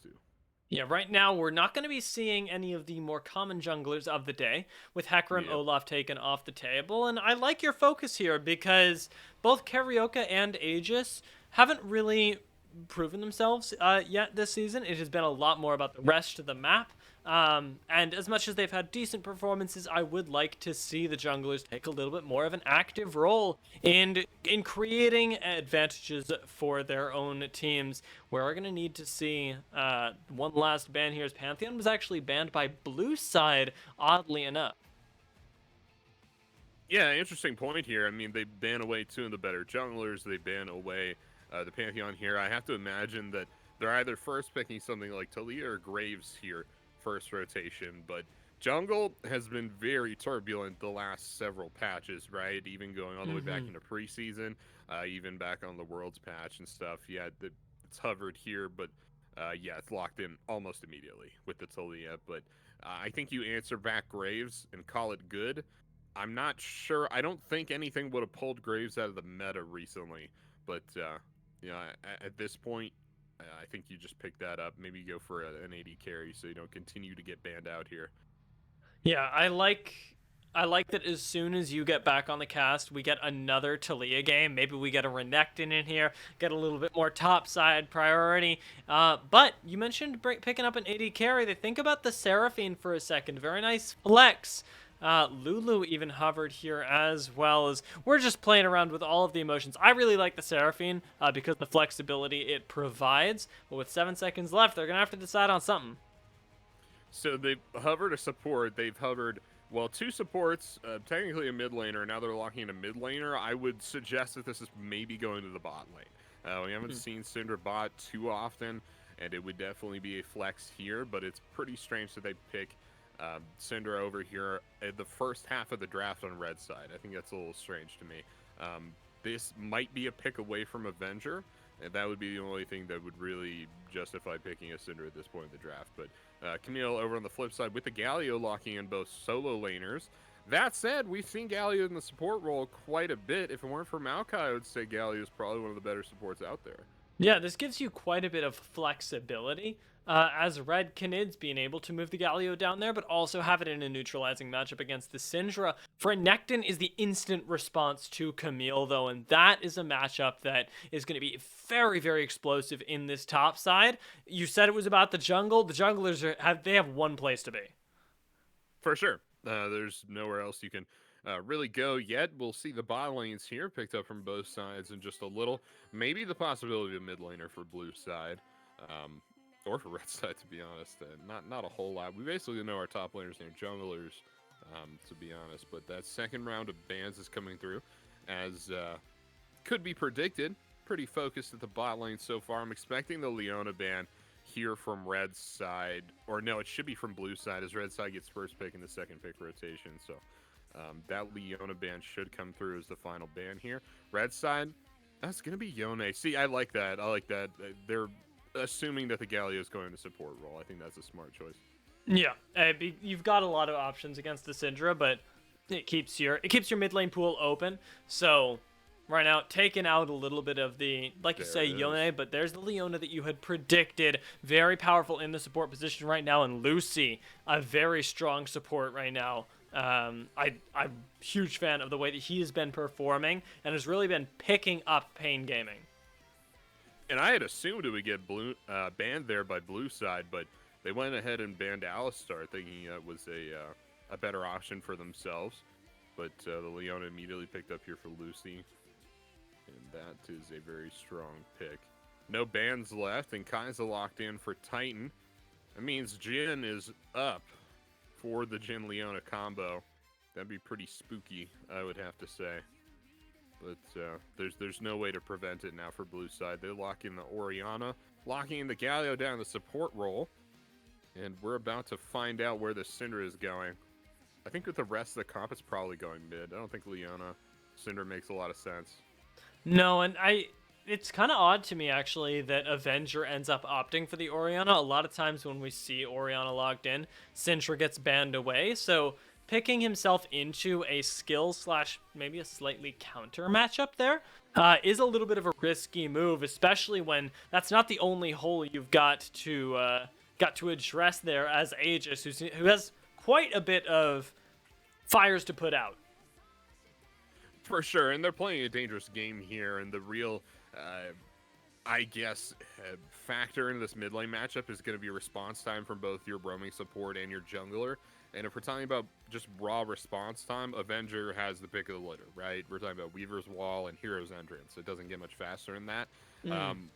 to. Yeah, right now we're not going to be seeing any of the more common junglers of the day, with Hecarim and Yep. Olaf taken off the table. And I like your focus here because both Carioca and Aegis haven't really proven themselves yet this season. It has been a lot more about the rest of the map. And as much as they've had decent performances, I would like to see the junglers take a little bit more of an active role in creating advantages for their own teams. We're going to need to see one last ban here, as Pantheon was actually banned by blue side, oddly enough. Yeah, interesting point here. I mean, they ban away two of the better junglers. They ban away the Pantheon here. I have to imagine that they're either first picking something like Talia or Graves here, first rotation. But jungle has been very turbulent the last several patches, right? Even going all the way back into preseason, even back on the Worlds patch and stuff. Yeah, it's hovered here, but yeah, it's locked in almost immediately with the Talia. But I think you answer back Graves and call it good. I'm not sure. I don't think anything would have pulled Graves out of the meta recently, but you know, at this point, I think you just pick that up. Maybe you go for an AD carry so you don't continue to get banned out here. Yeah, I like that as soon as you get back on the cast, we get another Talia game. Maybe we get a Renekton in here, get a little bit more top side priority. But you mentioned picking up an AD carry. They think about the Seraphine for a second. Very nice flex. Lulu even hovered here as well. As we're just playing around with all of the emotions. I really like the Seraphine because of the flexibility it provides. But with 7 seconds left, they're going to have to decide on something. So they've hovered a support. They've hovered, well, two supports, technically a mid laner. Now they're locking in a mid laner. I would suggest that this is maybe going to the bot lane. We haven't seen Syndra bot too often, and it would definitely be a flex here, but it's pretty strange that they pick Syndra over here at the first half of the draft on red side. I think that's a little strange to me. This might be a pick away from Avenger, and that would be the only thing that would really justify picking a Syndra at this point in the draft. But Camille over on the flip side with the Galio locking in both solo laners. That said, we've seen Galio in the support role quite a bit. If it weren't for Maokai, I would say Galio is probably one of the better supports out there. Yeah, this gives you quite a bit of flexibility. As Red Canids being able to move the Galio down there, but also have it in a neutralizing matchup against the Syndra. For Renekton is the instant response to Camille, though, and that is a matchup that is going to be very, very explosive in this top side. You said it was about the jungle. The junglers they have one place to be. For sure. There's nowhere else you can really go yet. We'll see the bot lanes here picked up from both sides in just a little. Maybe the possibility of a mid laner for blue side. Or for red side, to be honest. Not a whole lot. We basically know our top laners and junglers, to be honest. But that second round of bans is coming through, as could be predicted. Pretty focused at the bot lane so far. I'm expecting the Leona ban here from red side. Or no, it should be from blue side, as red side gets first pick in the second pick rotation. So that Leona ban should come through as the final ban here. Red side, that's going to be Yone. See, I like that. I like that. They're assuming that the Galio is going to support role. I think that's a smart choice. Yeah, you've got a lot of options against the Syndra, but it keeps your mid lane pool open. So right now, taking out a little bit of the, like you say, Yone, but there's the Leona that you had predicted. Very powerful in the support position right now, and Lucy, a very strong support right now. I'm a huge fan of the way that he has been performing and has really been picking up Pain Gaming. And I had assumed it would get banned there by blue side, but they went ahead and banned Alistar, thinking it was a better option for themselves. But the Leona immediately picked up here for Lucy, and that is a very strong pick. No bans left, and Kai'Sa locked in for Titan. That means Jhin is up for the Jhin Leona combo. That'd be pretty spooky, I would have to say. But there's no way to prevent it now for blue side. They lock in the Orianna, locking in the Galio down the support role. And we're about to find out where the Syndra is going. I think with the rest of the comp, it's probably going mid. I don't think Leona Syndra makes a lot of sense. No, and it's kind of odd to me, actually, that Avenger ends up opting for the Orianna. A lot of times when we see Orianna logged in, Syndra gets banned away. So picking himself into a skill slash maybe a slightly counter matchup there is a little bit of a risky move, especially when that's not the only hole you've got to address there as Aegis, who has quite a bit of fires to put out. For sure, and they're playing a dangerous game here, and the real, I guess, factor in this mid lane matchup is going to be response time from both your roaming support and your jungler. And if we're talking about just raw response time, Avenger has the pick of the litter, right? We're talking about Weaver's Wall and Hero's Entrance. It doesn't get much faster than that.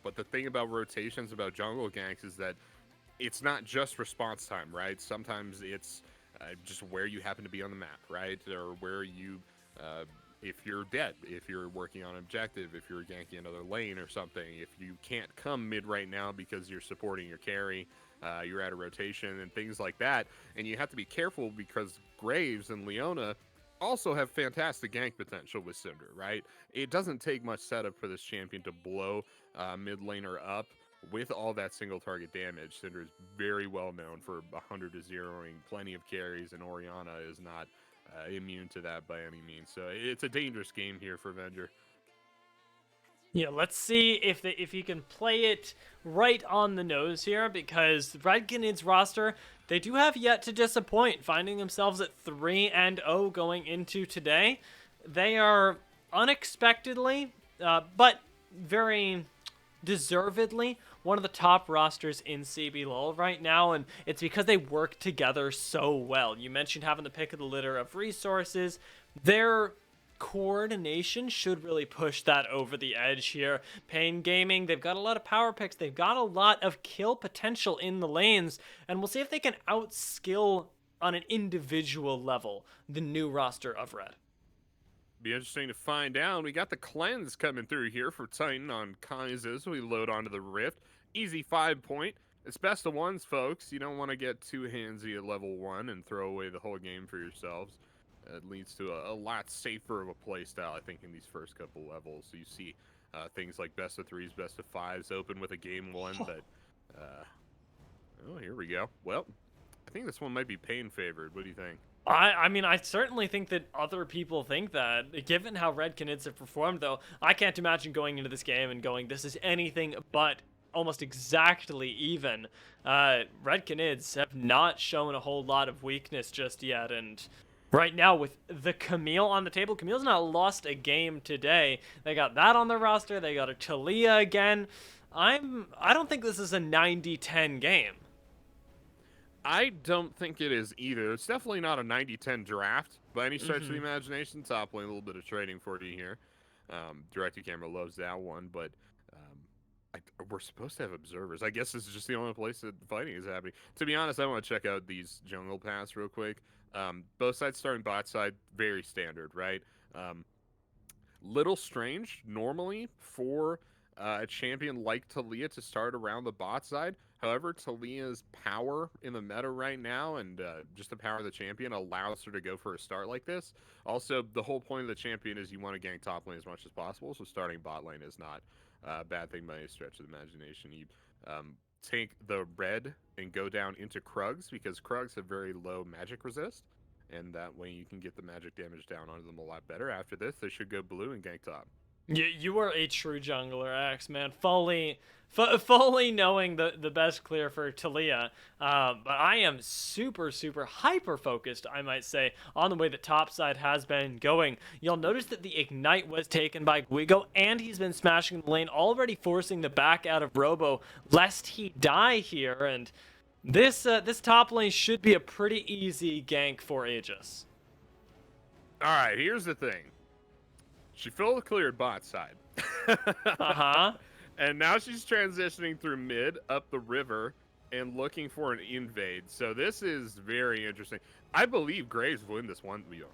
But the thing about rotations, about jungle ganks, is that it's not just response time, right? Sometimes it's just where you happen to be on the map, right? Or where you, if you're dead, if you're working on objective, if you're ganking another lane or something, if you can't come mid right now because you're supporting your carry, you're out of rotation and things like that. And you have to be careful because Graves and Leona also have fantastic gank potential with Cinder, right? It doesn't take much setup for this champion to blow mid laner up with all that single target damage. Cinder is very well known for 100 to 0ing plenty of carries, and Orianna is not immune to that by any means. So it's a dangerous game here for Avenger. Yeah, let's see if he can play it right on the nose here, because Red Ganid's roster, they do have yet to disappoint, finding themselves at 3-0 going into today. They are unexpectedly, but very deservedly, one of the top rosters in CBLOL right now, and it's because they work together so well. You mentioned having the pick of the litter of resources. Their coordination should really push that over the edge here. Pain Gaming, they've got a lot of power picks. They've got a lot of kill potential in the lanes, and we'll see if they can outskill on an individual level the new roster of Red. Be interesting to find out. We got the cleanse coming through here for Titan on Kai'Sa as we load onto the Rift. Easy 5-point. It's best of ones, folks. You don't want to get too handsy at level 1 and throw away the whole game for yourselves. It leads to a lot safer of a playstyle, I think, in these first couple levels. So you see things like best of 3s, best of 5s open with a game 1 that... oh, here we go. Well, I think this one might be Pain favored. What do you think? I mean, I certainly think that other people think that. Given how Red Canids have performed, though, I can't imagine going into this game and going, this is anything but almost exactly even. Red Canids have not shown a whole lot of weakness just yet, and right now with the Camille on the table, Camille's not lost a game today. They got that on their roster. They got a Talia again. I don't think this is a 90-10 game. I don't think it is either. It's definitely not a 90-10 draft by any stretch of the imagination. Top lane, a little bit of trading for you here. Direct-to-camera loves that one, but we're supposed to have observers. I guess this is just the only place that fighting is happening. To be honest, I want to check out these jungle paths real quick. Both sides starting bot side, very standard, right? Little strange normally for a champion like Talia to start around the bot side. However, Talia's power in the meta right now and just the power of the champion allows her to go for a start like this. Also, the whole point of the champion is you want to gank top lane as much as possible, so starting bot lane is not a bad thing by any stretch of the imagination. You take the red and go down into Krugs, because Krugs have very low magic resist, and that way you can get the magic damage down onto them a lot better. After this, they should go blue and gank top. You are a true jungler, X, man. Fully knowing the best clear for Talia. But I am super hyper focused, I might say, on the way the top side has been going. You'll notice that the Ignite was taken by Guigo, and he's been smashing the lane, already forcing the back out of Robo, lest he die here. And this top lane should be a pretty easy gank for Aegis. All right, here's the thing. She full cleared bot side. And now she's transitioning through mid, up the river, and looking for an invade. So this is very interesting. I believe Graves will win this 1v1.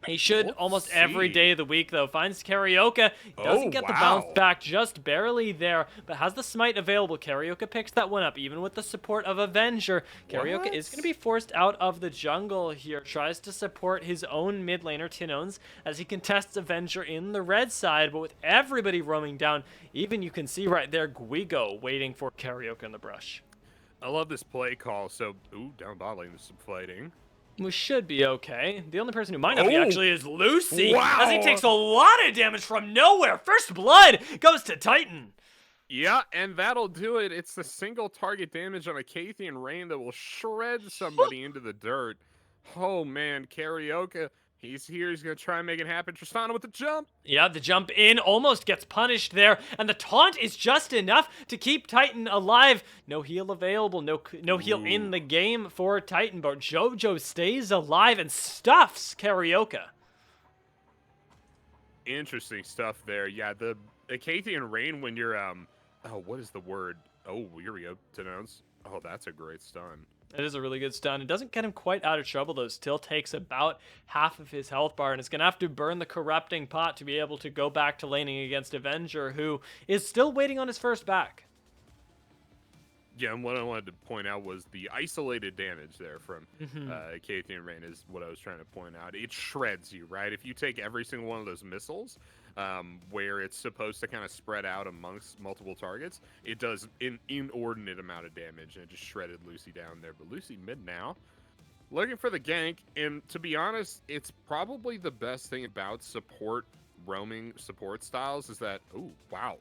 He should almost every day of the week, though. Finds Carioca. Doesn't get the bounce back, just barely there, but has the smite available. Carioca picks that one up, even with the support of Avenger. Carioca is going to be forced out of the jungle here. Tries to support his own mid laner, Tinones, as he contests Avenger in the red side, but with everybody roaming down, even you can see right there Guigo waiting for Carioca in the brush. I love this play call. So, down bot lane, there's some fighting. We should be okay. The only person who might not be Oh, actually is Lucy, as he wow. takes a lot of damage from nowhere. First blood goes to Titan. Yeah, and that'll do it. It's the single target damage on a Cathian Rain that will shred somebody into the dirt. Oh man, Karaoke, he's here. He's gonna try and make it happen. Tristana with the jump. Yeah, the jump in almost gets punished there, and the taunt is just enough to keep Titan alive. No heal available, no heal in the game for Titan, but JoJo stays alive and stuffs Karaoke. Interesting stuff there. Yeah, the Cathian Rain when you're oh, what is the word? Oh, here we go. Denounce. Oh, that's a great stun. It is a really good stun. It doesn't get him quite out of trouble, though. Still takes about half of his health bar, and is going to have to burn the Corrupting Pot to be able to go back to laning against Avenger, who is still waiting on his first back. Yeah, and what I wanted to point out was the isolated damage there from Cathian Rain is what I was trying to point out. It shreds you, right? If you take every single one of those missiles, where it's supposed to kind of spread out amongst multiple targets, it does an inordinate amount of damage, and it just shredded Lucy down there. But Lucy mid now, looking for the gank, and to be honest, it's probably the best thing about roaming support styles is that, oh, wow,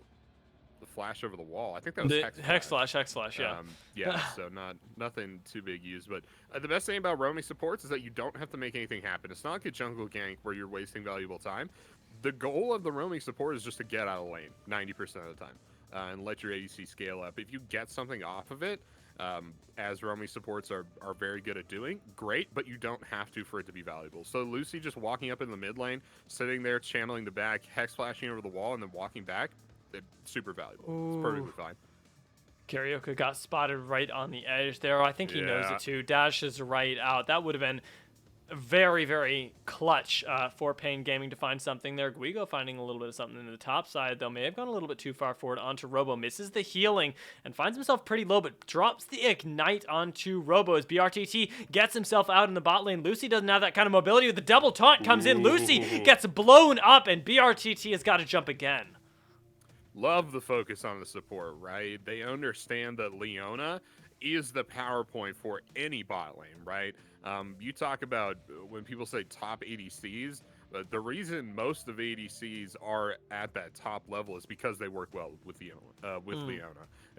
the flash over the wall. I think that was The Hex Flash, yeah. Yeah, so nothing too big used, but the best thing about roaming supports is that you don't have to make anything happen. It's not like a jungle gank where you're wasting valuable time. The goal of the roaming support is just to get out of lane 90% of the time and let your ADC scale up. If you get something off of it, as roaming supports are very good at doing, great, but you don't have to for it to be valuable. So Lucy just walking up in the mid lane, sitting there, channeling the back, Hex flashing over the wall, and then walking back, super valuable. It's perfectly fine. Karaoke got spotted right on the edge there. I think he knows it too. Dashes right out. That would have been very, very clutch for Pain Gaming to find something there. Guigo finding a little bit of something in the top side, though. May have gone a little bit too far forward onto Robo. Misses the healing and finds himself pretty low, but drops the Ignite onto Robo as BRTT gets himself out in the bot lane. Lucy doesn't have that kind of mobility. The double taunt comes in. Lucy gets blown up, and BRTT has got to jump again. Love the focus on the support, right? They understand that Leona is the power point for any bot lane, right? You talk about when people say top ADCs, the reason most of ADCs are at that top level is because they work well with Leona.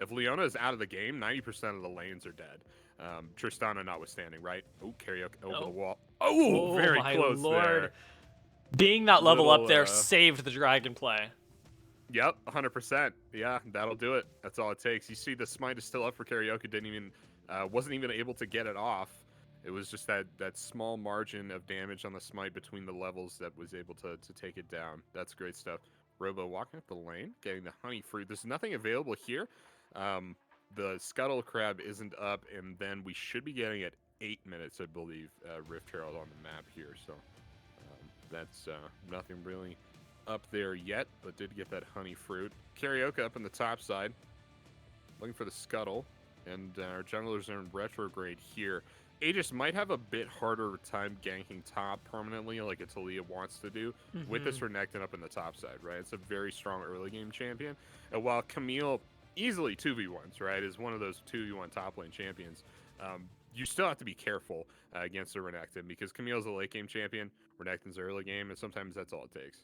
If Leona is out of the game, 90% of the lanes are dead. Tristana notwithstanding, right? Oh, Karaoke over the wall. Oh, very close there. Being that level up there saved the dragon play. Yep, 100%. Yeah, that'll do it. That's all it takes. You see, the smite is still up for Karaoke. Wasn't even able to get it off. It was just that small margin of damage on the smite between the levels that was able to take it down. That's great stuff. Robo walking up the lane, getting the honey fruit. There's nothing available here. The scuttle crab isn't up, and then we should be getting at 8 minutes, I believe, Rift Herald on the map here. So that's nothing really up there yet, but did get that honey fruit. Karaoke up in the top side, looking for the scuttle, and our junglers are in retrograde here. Aegis might have a bit harder time ganking top permanently, like a Talia wants to do, with this Renekton up in the top side, right? It's a very strong early game champion, and while Camille easily 2v1s, right, is one of those 2v1 top lane champions, you still have to be careful against a Renekton, because Camille's a late game champion, Renekton's early game, and sometimes that's all it takes.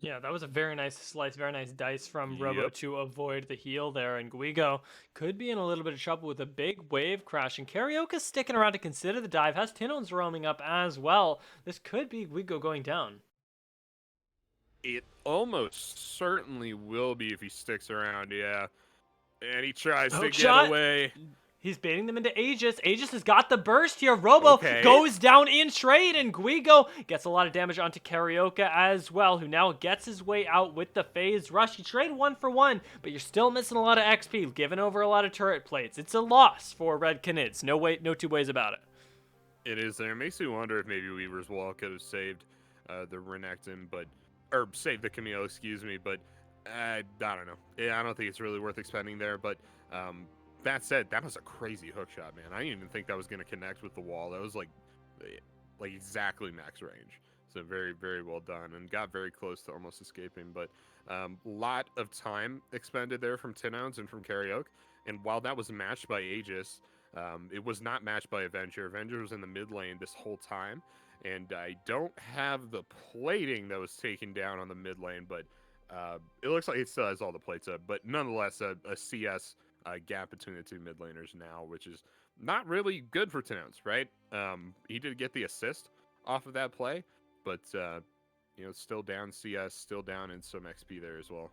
Yeah, that was a very nice slice, very nice dice from Robo to avoid the heal there. And Guigo could be in a little bit of trouble with a big wave crash. And Karaoke's sticking around to consider the dive. Has Tino's roaming up as well. This could be Guigo going down. It almost certainly will be if he sticks around, yeah. And he tries to get away. He's baiting them into Aegis. Aegis has got the burst here. Robo goes down in trade, and Guigo gets a lot of damage onto Karaoke as well, who now gets his way out with the phase rush. You trade 1 for 1, but you're still missing a lot of XP, giving over a lot of turret plates. It's a loss for Red Canids. No two ways about it. It is there. It makes me wonder if maybe Weaver's Wall could have saved the Renekton, or saved the Camille, excuse me, but I don't know. Yeah, I don't think it's really worth expending there, but that said, that was a crazy hook shot, man. I didn't even think that was going to connect with the wall. That was like exactly max range. So very, very well done, and got very close to almost escaping. But lot of time expended there from Tinounds and from Karaoke. And while that was matched by Aegis, It was not matched by Avenger. Avenger was in the mid lane this whole time, and I don't have the plating that was taken down on the mid lane, but it looks like it still has all the plates up. But nonetheless, a CS gap between the two mid laners now, which is not really good for Tenones, right? He did get the assist off of that play, but still down CS, still down in some XP there as well.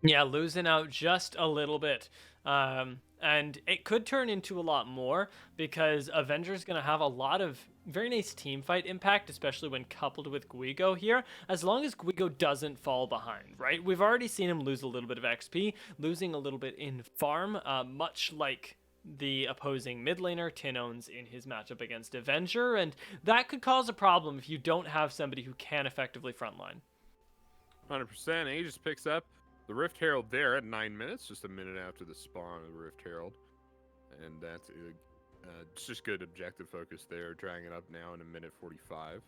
Yeah, losing out just a little bit. And it could turn into a lot more because Avenger's going to have a lot of very nice team fight impact, especially when coupled with Guigo here, as long as Guigo doesn't fall behind, right? We've already seen him lose a little bit of XP, losing a little bit in farm, much like the opposing mid laner Tinones in his matchup against Avenger, and that could cause a problem if you don't have somebody who can effectively frontline. 100%. Aegis picks up the Rift Herald there at 9 minutes, just a minute after the spawn of the Rift Herald. And that's it's just good objective focus there, dragging it up now in a minute 45.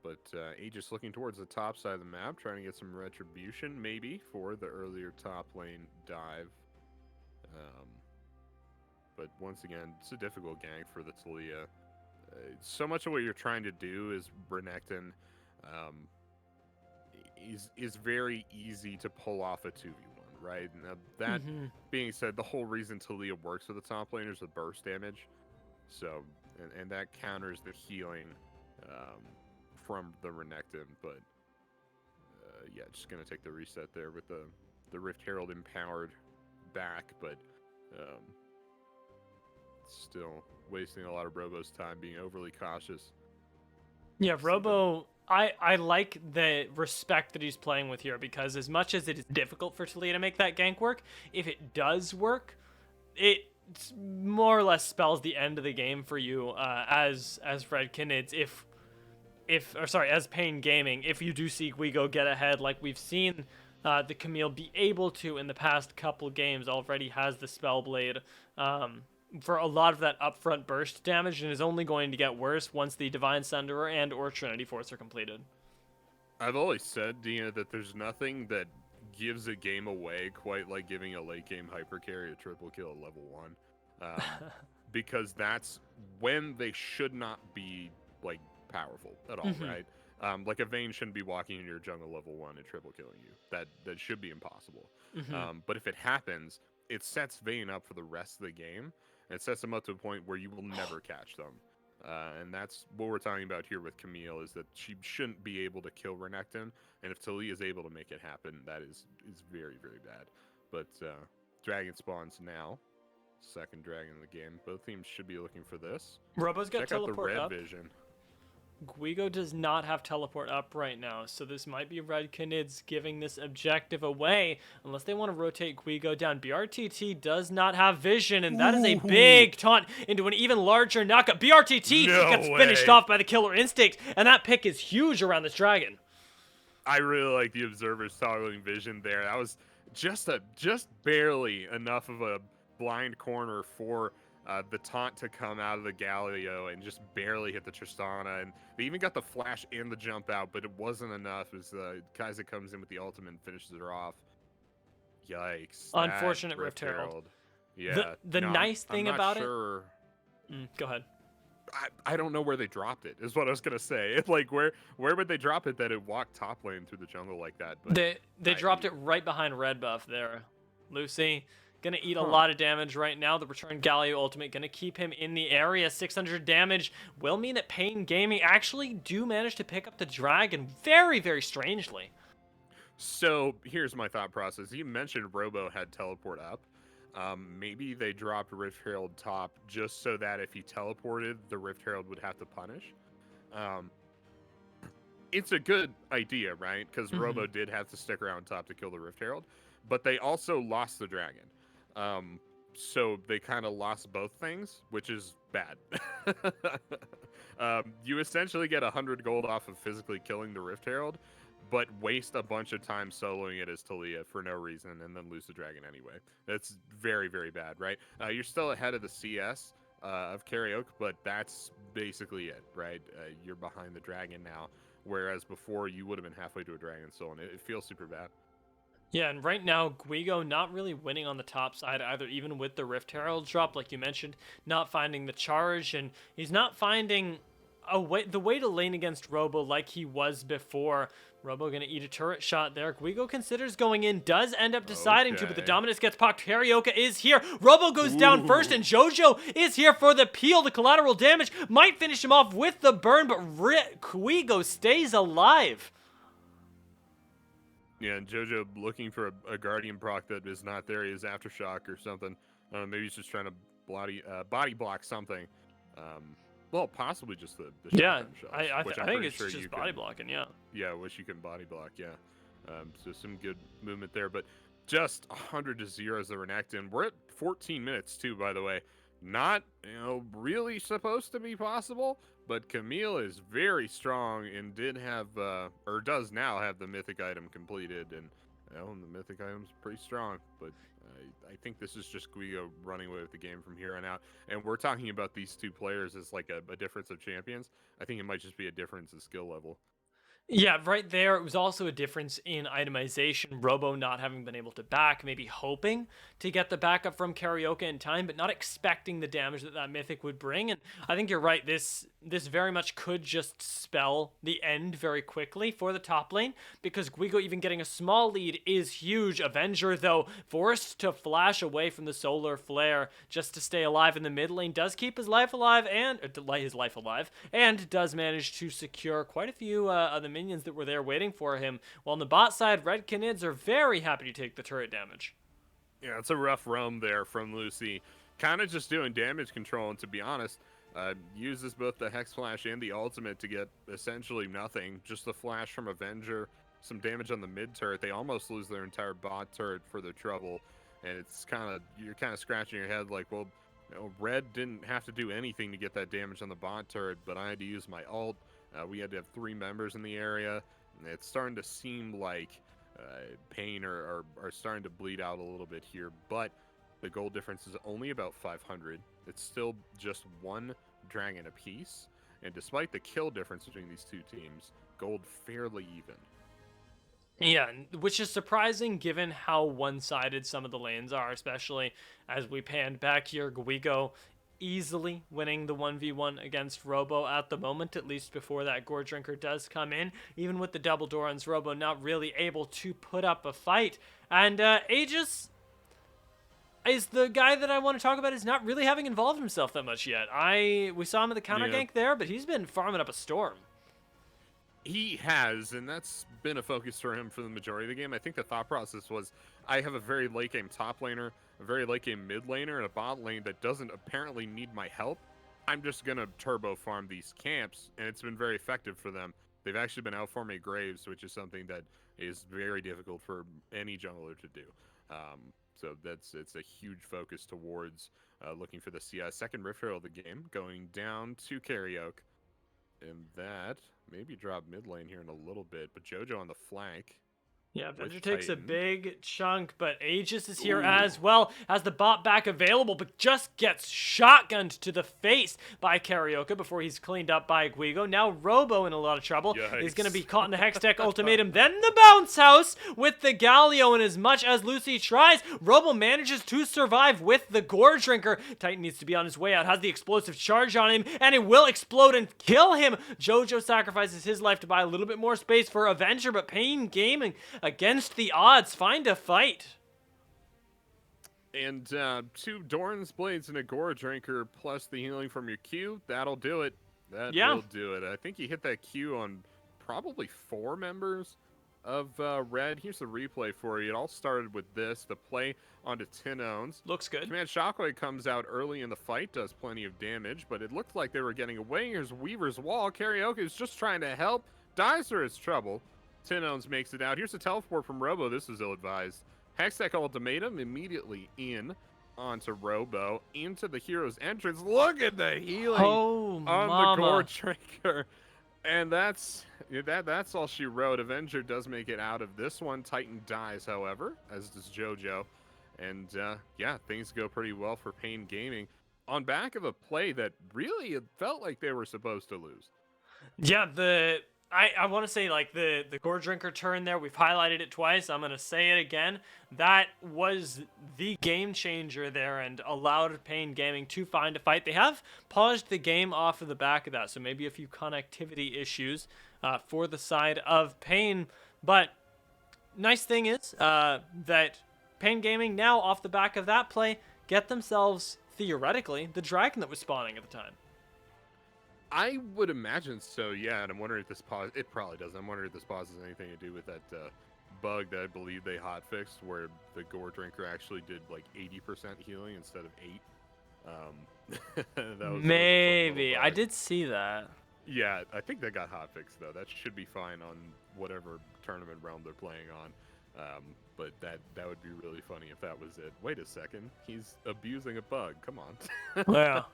But Aegis looking towards the top side of the map, trying to get some retribution, maybe, for the earlier top lane dive. But once again, it's a difficult gank for the Taliyah. So much of what you're trying to do is Renekton is very easy to pull off a 2v1, right? Now, that being said, the whole reason Taliyah works with the top laner is the burst damage. So, and that counters the healing from the Renekton. But, yeah, just going to take the reset there with the Rift Herald empowered back. But still wasting a lot of Robo's time, being overly cautious. Yeah, Robo, I like the respect that he's playing with here, because as much as it is difficult for Taliyah to make that gank work, if it does work, it more or less spells the end of the game for you as Fred Knids, as Pain Gaming, if you do see Guigo get ahead like we've seen the Camille be able to in the past couple games. Already has the Spellblade for a lot of that upfront burst damage, and is only going to get worse once the Divine Sunderer and or Trinity Force are completed. I've always said, Dina, that there's nothing that gives a game away quite like giving a late game hyper carry a triple kill at level 1. Because that's when they should not be like powerful at all, right? Like a Vayne shouldn't be walking in your jungle level 1 and triple killing you. That should be impossible. But if it happens, it sets Vayne up for the rest of the game. And it sets them up to a point where you will never catch them. And that's what we're talking about here with Camille, is that she shouldn't be able to kill Renekton. And if Taliyah is able to make it happen, that is very, very bad. But Dragon spawns now. Second dragon in the game. Both teams should be looking for this. Robo's got Check out the teleport red up. vision. Guigo does not have teleport up right now, so this might be Red Knids giving this objective away, unless they want to rotate Guigo down. BRTT does not have vision, and that is a big taunt into an even larger knockup. BRTT gets finished off by the Killer Instinct, and that pick is huge around this dragon. I really like the Observer's toggling vision there. That was just barely enough of a blind corner for the taunt to come out of the Galio and just barely hit the Tristana. And they even got the flash and the jump out, but it wasn't enough as Kaiser comes in with the ultimate and finishes her off. Yikes. Unfortunate Rift Herald. Yeah. The nice thing about sure. it... Go ahead. I don't know where they dropped it, is what I was going to say. It's like, where would they drop it that it walked top lane through the jungle like that? But they dropped it right behind red buff there. Lucy... Gonna eat a lot of damage right now. The return Galio ultimate gonna keep him in the area. 600 damage will mean that Pain Gaming actually do manage to pick up the dragon very, very strangely. So here's my thought process. You mentioned Robo had teleport up. Maybe they dropped Rift Herald top just so that if he teleported, the Rift Herald would have to punish. It's a good idea, right? Because Robo did have to stick around top to kill the Rift Herald, but they also lost the dragon. So they kind of lost both things, which is bad. You essentially get 100 gold off of physically killing the Rift Herald, but waste a bunch of time soloing it as Taliyah for no reason and then lose the dragon anyway. That's very, very bad, right? You're still ahead of the CS of Karaoke, but that's basically it, right? You're behind the dragon now, whereas before you would have been halfway to a dragon soul, and it feels super bad. Yeah, and right now, Guigo not really winning on the top side either, even with the Rift Herald drop, like you mentioned, not finding the charge, and he's not finding the way to lane against Robo like he was before. Robo gonna eat a turret shot there. Guigo considers going in, does end up deciding to, but the Okay. Dominus gets popped. Carioca is here. Robo goes down first, Ooh. and Jojo is here for the peel. The collateral damage might finish him off with the burn, but Guigo stays alive. Yeah, and JoJo looking for a Guardian proc that is not there. He has Aftershock or something. Maybe he's just trying to body block something. Well, possibly just the Yeah, shotgun shells, I which I'm think pretty it's sure just you body can. blocking, yeah. Yeah, which you can body block. Yeah, so some good movement there, but just 100-0 as the Renekton. We're at 14 minutes too, by the way. Not really supposed to be possible, but Camille is very strong and did have or does now have the mythic item completed, and the mythic item's pretty strong. But I think this is just Guigo running away with the game from here on out. And we're talking about these two players as like a difference of champions. I think it might just be a difference in skill level. Yeah, right there, it was also a difference in itemization. Robo not having been able to back, maybe hoping to get the backup from Carioca in time, but not expecting the damage that that Mythic would bring. And I think you're right, this very much could just spell the end very quickly for the top lane, because Guigo even getting a small lead is huge. Avenger, though, forced to flash away from the Solar Flare just to stay alive in the mid lane, does keep his life alive, and does manage to secure quite a few of the minions that were there waiting for him. While on the bot side, Red Canids are very happy to take the turret damage. Yeah, it's a rough roam there from Lucy. Kind of just doing damage control, and to be honest, uses both the Hex Flash and the ultimate to get essentially nothing. Just the flash from Avenger, some damage on the mid turret. They almost lose their entire bot turret for their trouble, and you're kind of scratching your head like, well, Red didn't have to do anything to get that damage on the bot turret, but I had to use my ult. We had to have 3 members in the area, and it's starting to seem like Pain are starting to bleed out a little bit here, but the gold difference is only about 500. It's still just 1 dragon apiece, and despite the kill difference between these two teams, gold fairly even. Yeah, which is surprising given how one-sided some of the lanes are, especially as we panned back here. Guigo easily winning the 1v1 against Robo at the moment, at least before that Gore Drinker does come in. Even with the double Dorans, Robo not really able to put up a fight. And Aegis is the guy that I want to talk about, is not really having involved himself that much yet. We saw him at the counter gank there, but he's been farming up a storm. He has, and that's been a focus for him for the majority of the game. I think the thought process was, I have a very late game top laner, a very late game mid laner, and a bot lane that doesn't apparently need my help. I'm just going to turbo farm these camps, and it's been very effective for them. They've actually been outfarming Graves, which is something that is very difficult for any jungler to do. So it's a huge focus towards looking for the second Rift Herald of the game, going down to Karaoke. And that maybe drop mid lane here in a little bit, but JoJo on the flank. Yeah, Avenger takes a Titan. big chunk, but Aegis is here as well, has the bot back available, but just gets shotgunned to the face by Carioca before he's cleaned up by Guigo. Now Robo in a lot of trouble. Yikes. He's going to be caught in the Hextech ultimatum, then the bounce house with the Galio, and as much as Lucy tries, Robo manages to survive with the Gore Drinker. Titan needs to be on his way out, has the explosive charge on him, and it will explode and kill him. JoJo sacrifices his life to buy a little bit more space for Avenger, but Pain Gaming against the odds, find a fight. And 2 Doran's Blades and a Gore Drinker plus the healing from your Q, that'll do it. That will do it. I think you hit that Q on probably 4 members of Red. Here's the replay for you. It all started with this, the play onto Tinones. Looks good. Command Shockwave comes out early in the fight, does plenty of damage, but it looked like they were getting away. Here's Weaver's Wall. Karaoke is just trying to help. Dies for his trouble. Tinones makes it out. Here's a teleport from Robo. This is ill-advised. Hextech ultimatum immediately in onto Robo, into the hero's entrance. Look at the healing on the Gore Drinker. And that's all she wrote. Avenger does make it out of this one. Titan dies, however, as does JoJo. And yeah, things go pretty well for Pain Gaming on back of a play that really it felt like they were supposed to lose. Yeah, I want to say like the core drinker turn there. We've highlighted it twice. I'm gonna say it again. That was the game changer there and allowed Pain Gaming to find a fight. They have paused the game off of the back of that, so maybe a few connectivity issues for the side of Pain. But nice thing is that Pain Gaming now off the back of that play get themselves theoretically the dragon that was spawning at the time. I would imagine so, yeah. And I'm wondering if this pause. It probably doesn't. I'm wondering if this pause has anything to do with that bug that I believe they hotfixed, where the gore drinker actually did like 80% healing instead of 8. That was Maybe I did see that. Yeah, I think that got hotfixed though. That should be fine on whatever tournament realm they're playing on. But that would be really funny if that was it. Wait a second, he's abusing a bug. Come on. Yeah.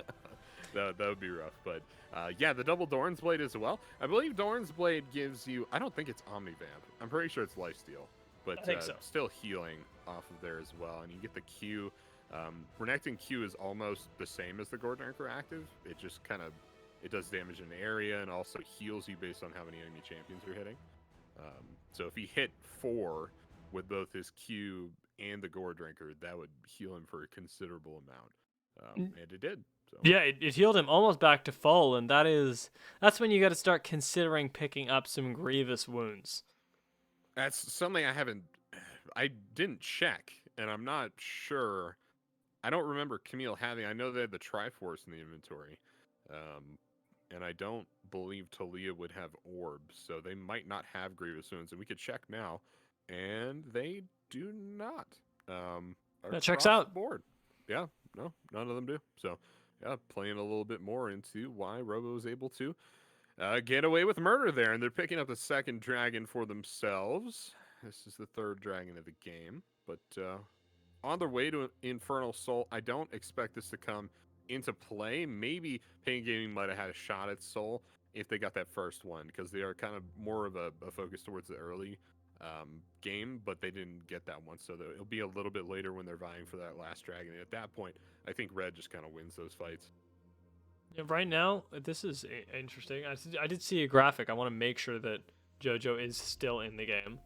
That would be rough. But yeah, the double Doran's Blade as well. I believe Doran's Blade gives you, I don't think it's Omnivamp. I'm pretty sure it's Lifesteal. But I think so. Still healing off of there as well. And you get the Q. Renekton Q is almost the same as the Gordon Anchor active. It just kind of, it does damage in the area and also heals you based on how many enemy champions you're hitting. So if he hit 4 with both his Q and the Gore Drinker, that would heal him for a considerable amount. And it did. So. Yeah, it healed him almost back to full, and that's when you got to start considering picking up some grievous wounds. That's something I didn't check, and I'm not sure. I don't remember Camille having. I know they had the Triforce in the inventory, and I don't believe Talia would have orbs, so they might not have grievous wounds. And we could check now, and they do not. That checks out. The board. Yeah, no, none of them do. So. Yeah, playing a little bit more into why Robo was able to get away with murder there. And they're picking up the second dragon for themselves. This is the third dragon of the game. But on their way to Infernal Soul, I don't expect this to come into play. Maybe Pain Gaming might have had a shot at Soul if they got that first one, because they are kind of more of a focus towards the early game, but they didn't get that one, so it'll be a little bit later when they're vying for that last dragon. And at that point, I think Red just kind of wins those fights. Yeah, right now, this is interesting. I did see a graphic. I want to make sure that JoJo is still in the game.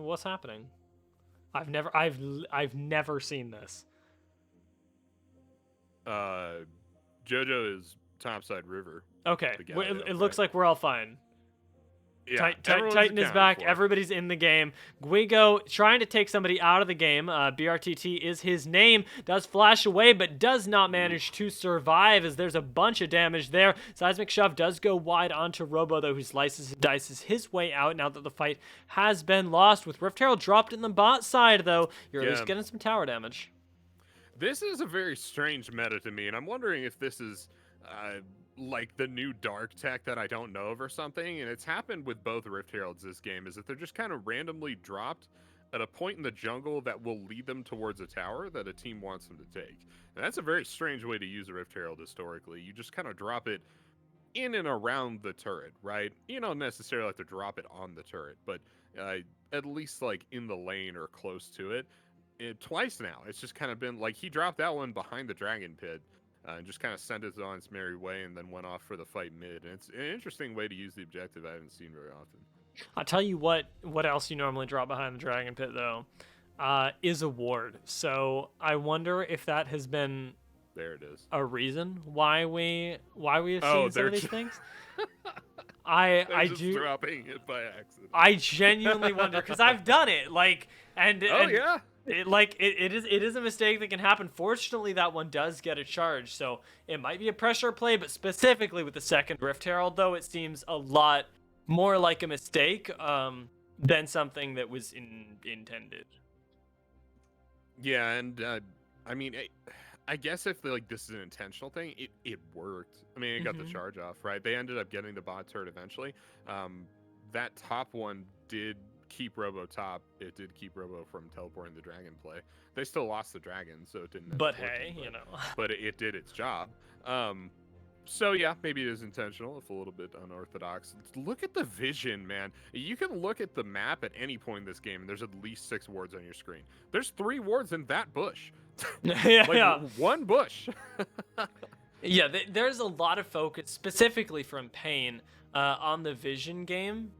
What's happening? I've never seen this. JoJo is topside river. Okay, it looks like we're all fine. Yeah, Titan is back. Everybody's in the game. Guigo trying to take somebody out of the game. BRTT is his name. Does flash away, but does not manage to survive as there's a bunch of damage there. Seismic Shove does go wide onto Robo, though, who slices and dices his way out now that the fight has been lost. With Rift Herald dropped in the bot side, though, you're at least getting some tower damage. This is a very strange meta to me, and I'm wondering if this is... like the new dark tech that I don't know of or something. And it's happened with both Rift Heralds this game, is that they're just kind of randomly dropped at a point in the jungle that will lead them towards a tower that a team wants them to take. And that's a very strange way to use a Rift Herald historically. You just kind of drop it in and around the turret, right? You don't necessarily have to drop it on the turret, but at least like in the lane or close to it. Twice now, it's just kind of been like he dropped that one behind the dragon pit. And just kind of sent it on its merry way and then went off for the fight mid. And it's an interesting way to use the objective I haven't seen very often. I'll tell you what else you normally drop behind the dragon pit, though, is a ward. So I wonder if that has been there it is a reason why we have seen some of these things. I do dropping it by accident. I genuinely wonder, because I've done it. Like yeah. It is a mistake that can happen. Fortunately, that one does get a charge, so it might be a pressure play, but specifically with the second Rift Herald, though, it seems a lot more like a mistake than something that was intended. Yeah, and I mean, I guess if this is an intentional thing, it worked. I mean, it got the charge off, right? They ended up getting the bot turret eventually. That top one did keep Robo top. It did keep Robo from teleporting the dragon play. They still lost the dragon, so it didn't. But hey, you know. But it did its job. So yeah, maybe it is intentional, if a little bit unorthodox. Look at the vision, man. You can look at the map at any point in this game, and there's at least 6 wards on your screen. There's 3 wards in that bush. Yeah. One bush. Yeah, there's a lot of focus specifically from Pain on the vision game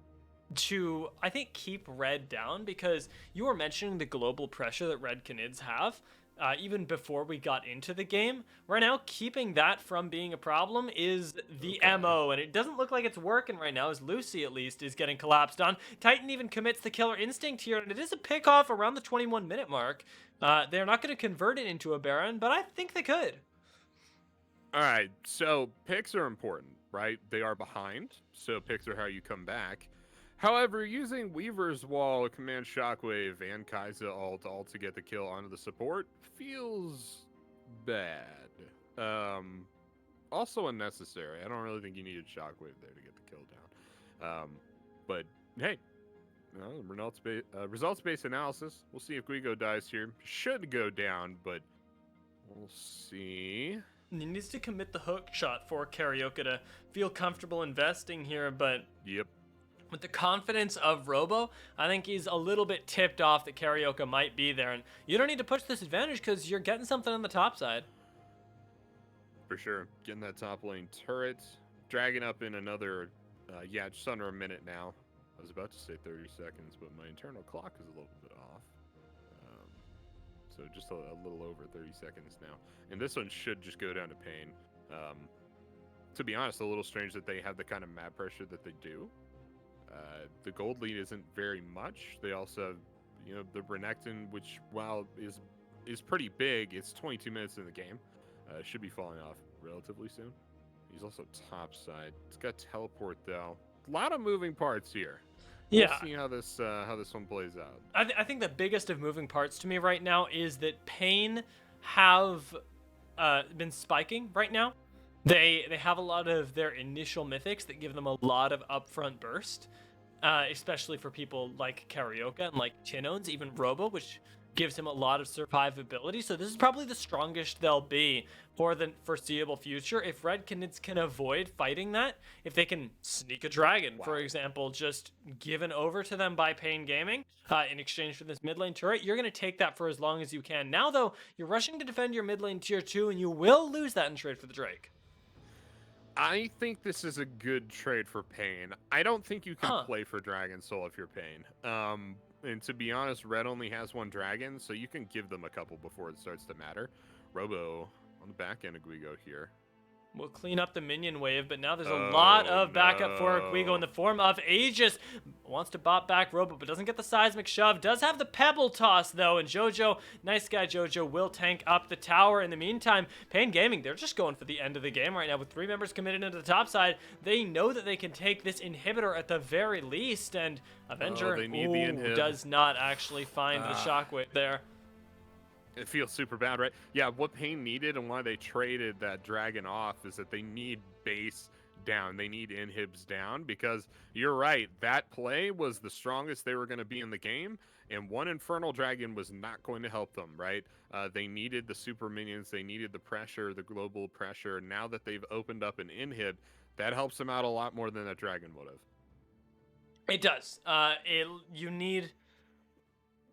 to, I think, keep Red down, because you were mentioning the global pressure that Red Canids have. Even before we got into the game, right now keeping that from being a problem is the Okay. MO, and it doesn't look like it's working right now, as Lucy at least is getting collapsed on. Titan even commits the killer instinct here, and it is a pick off around the 21-minute mark. They're not going to convert it into a Baron, but I think they could. All right, so picks are important, right? They are behind, so picks are how you come back. However, using Weaver's Wall, Command Shockwave, and Kai'Sa all to get the kill onto the support feels bad. Um, Also unnecessary. I don't really think you needed Shockwave there to get the kill down. But hey, results-based analysis. We'll see if Guigo dies here. Should go down, but we'll see. He needs to commit the hook shot for Karaoke to feel comfortable investing here, but Yep. with the confidence of Robo, I think he's a little bit tipped off that Karaoke might be there, and you don't need to push this advantage because you're getting something on the top side. For sure. Getting that top lane turret. Dragging up in another, just under a minute now. I was about to say 30 seconds, but my internal clock is a little bit off. So just a little over 30 seconds now. And this one should just go down to Pain. To be honest, a little strange that they have the kind of map pressure that they do. The gold lead isn't very much. They also have, the Renekton, which while is pretty big, it's 22 minutes in the game. Should be falling off relatively soon. He's also top side. It's got teleport though. A lot of moving parts here. Yeah. We'll see how this one plays out. I think the biggest of moving parts to me right now is that Pain have been spiking right now. They have a lot of their initial mythics that give them a lot of upfront burst, especially for people like Karaoke and like Chinones, even Robo, which gives him a lot of survivability. So this is probably the strongest they'll be for the foreseeable future. If Red Canids can avoid fighting that, if they can sneak a dragon, for example, just given over to them by Pain Gaming in exchange for this mid lane turret, you're going to take that for as long as you can. Now, though, you're rushing to defend your mid lane tier 2, and you will lose that in trade for the Drake. I think this is a good trade for Pain. I don't think you can play for Dragon Soul if you're Pain. And to be honest, Red only has one dragon, so you can give them a couple before it starts to matter. Robo on the back end of Guigo here. We'll clean up the minion wave, but now there's a lot of backup for Guigo in the form of Aegis. Wants to bop back Robo, but doesn't get the seismic shove. Does have the pebble toss, though, and Jojo, nice guy Jojo, will tank up the tower. In the meantime, Pain Gaming, they're just going for the end of the game right now with 3 members committed into the top side. They know that they can take this inhibitor at the very least, and Avenger does not actually find the shockwave there. It feels super bad, right? Yeah, what Pain needed and why they traded that dragon off is that they need base down. They need inhibs down, because you're right, that play was the strongest they were going to be in the game, and one Infernal Dragon was not going to help them, right? They needed the super minions. They needed the pressure, the global pressure. Now that they've opened up an inhib, that helps them out a lot more than that dragon would have. It does. You need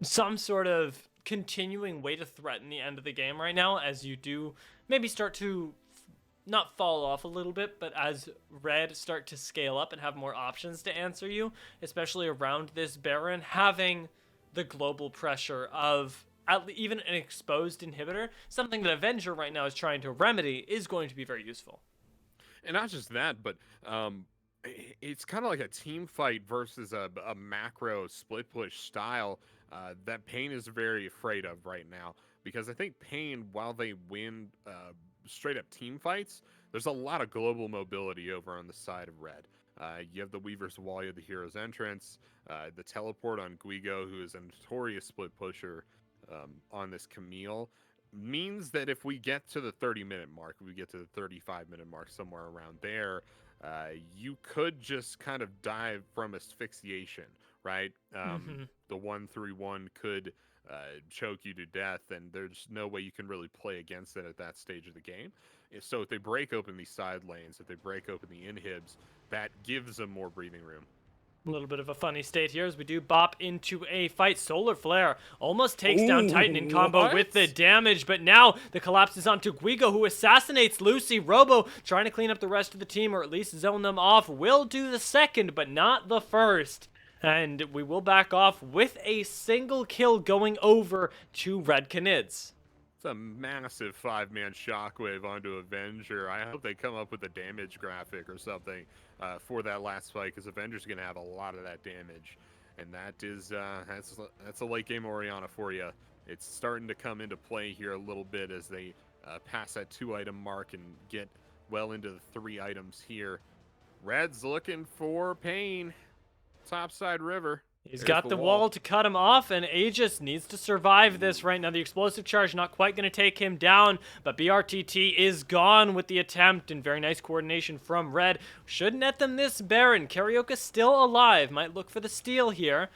some sort of continuing way to threaten the end of the game right now, as you do maybe start to not fall off a little bit, but as Red start to scale up and have more options to answer you, especially around this Baron, having the global pressure of even an exposed inhibitor, something that Avenger right now is trying to remedy, is going to be very useful. And not just that, but it's kind of like a team fight versus a macro split push style that Pain is very afraid of right now. Because I think Pain, while they win straight up team fights, there's a lot of global mobility over on the side of Red. You have the Weaver's Wall, you have the Hero's Entrance, the teleport on Guigo, who is a notorious split pusher on this Camille, means that if we get to the 30-minute mark, we get to the 35-minute mark, somewhere around there, you could just kind of die from asphyxiation, right? The 1-3-1 could choke you to death, and there's no way you can really play against it at that stage of the game. So if they break open these side lanes, if they break open the inhibs, that gives them more breathing room. A little bit of a funny state here as we do bop into a fight. Solar Flare almost takes down Titan in combo with the damage, but now the collapse is onto Guigo, who assassinates Lucy. Robo trying to clean up the rest of the team, or at least zone them off. Will do the second, but not the first. And we will back off with a single kill going over to Red Canids. It's a massive 5-man shockwave onto Avenger. I hope they come up with a damage graphic or something for that last fight, because Avenger's going to have a lot of that damage. And that is that's a late game Orianna for you. It's starting to come into play here a little bit as they pass that 2-item mark and get well into the 3 items here. Red's looking for Pain. Topside River. He's got the wall to cut him off, and Aegis needs to survive this right now. The explosive charge not quite going to take him down, but BRTT is gone with the attempt, and very nice coordination from Red. Should net them this Baron. Karaoke still alive. Might look for the steal here,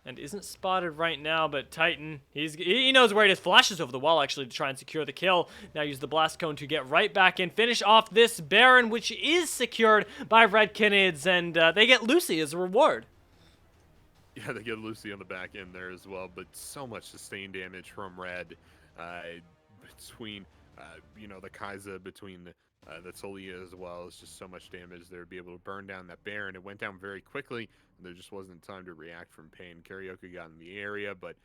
and isn't spotted right now, but Titan, he knows where it is. Flashes over the wall, actually, to try and secure the kill. Now use the Blast Cone to get right back in. Finish off this Baron, which is secured by Red Canids, and they get Lucy as a reward. Yeah, they get Lucy on the back end there as well, but so much sustained damage from Red between, the Kai'Sa, between the Talia as well. It's just so much damage there to be able to burn down that Baron. It went down very quickly, and there just wasn't time to react from Pain. Karaoke got in the area, but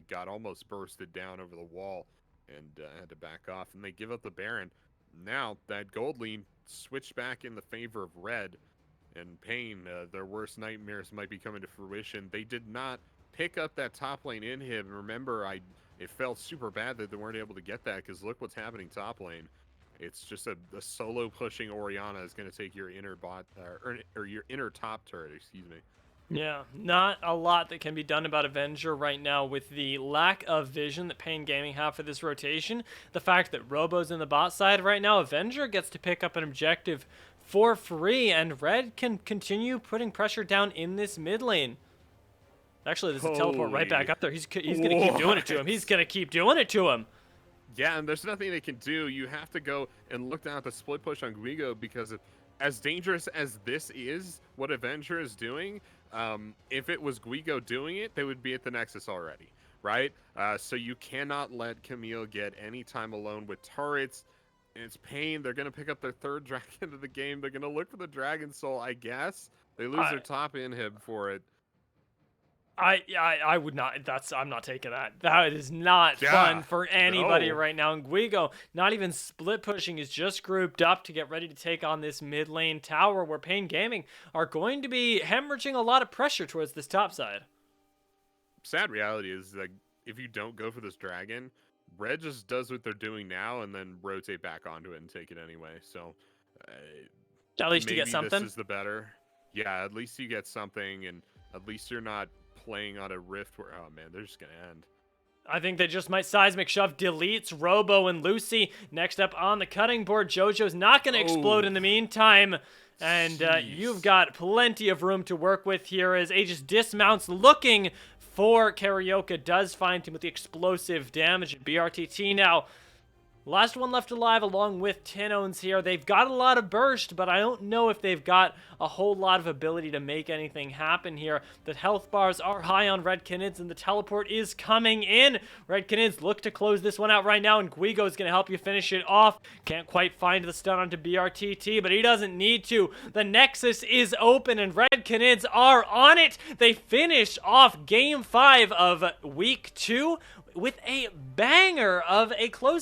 got almost bursted down over the wall and had to back off, and they give up the Baron. Now, that gold lead switched back in the favor of Red. And Pain, their worst nightmares might be coming to fruition. They did not pick up that top lane inhib. And remember, it felt super bad that they weren't able to get that, because look what's happening top lane. It's just a solo pushing Orianna is going to take your inner bot or your inner top turret, excuse me. Yeah, not a lot that can be done about Avenger right now with the lack of vision that Pain Gaming have for this rotation. The fact that Robo's in the bot side right now, Avenger gets to pick up an objective for free, and Red can continue putting pressure down in this mid lane. Actually, there's a teleport right back up there. He's going to keep doing it to him. He's going to keep doing it to him. Yeah, and there's nothing they can do. You have to go and look down at the split push on Guigo, because as dangerous as this is, what Avenger is doing, if it was Guigo doing it, they would be at the Nexus already, right? So you cannot let Camille get any time alone with turrets. And it's Pain. They're going to pick up their 3rd dragon of the game. They're going to look for the Dragon Soul, I guess. They lose their top inhib for it. I would not. I'm not taking that. That is not fun for anybody right now. And Guigo, not even split pushing, is just grouped up to get ready to take on this mid lane tower, where Pain Gaming are going to be hemorrhaging a lot of pressure towards this top side. Sad reality is, like, if you don't go for this dragon, Red just does what they're doing now and then rotate back onto it and take it anyway. So at least you get something. This is the better. Yeah, at least you get something, and at least you're not playing on a rift where, oh man, they're just gonna end. I think they just might seismic shove, deletes Robo and Lucy. Next up on the cutting board, JoJo's not going to explode in the meantime. And you've got plenty of room to work with here as Aegis dismounts, looking for Karaoke. Does find him with the explosive damage. And BRTT now, last one left alive along with Tinones here. They've got a lot of burst, but I don't know if they've got a whole lot of ability to make anything happen here. The health bars are high on Red Canids, and the teleport is coming in. Red Canids look to close this one out right now, and Guigo is going to help you finish it off. Can't quite find the stun onto BRTT, but he doesn't need to. The Nexus is open, and Red Canids are on it. They finish off Game 5 of Week 2 with a banger of a close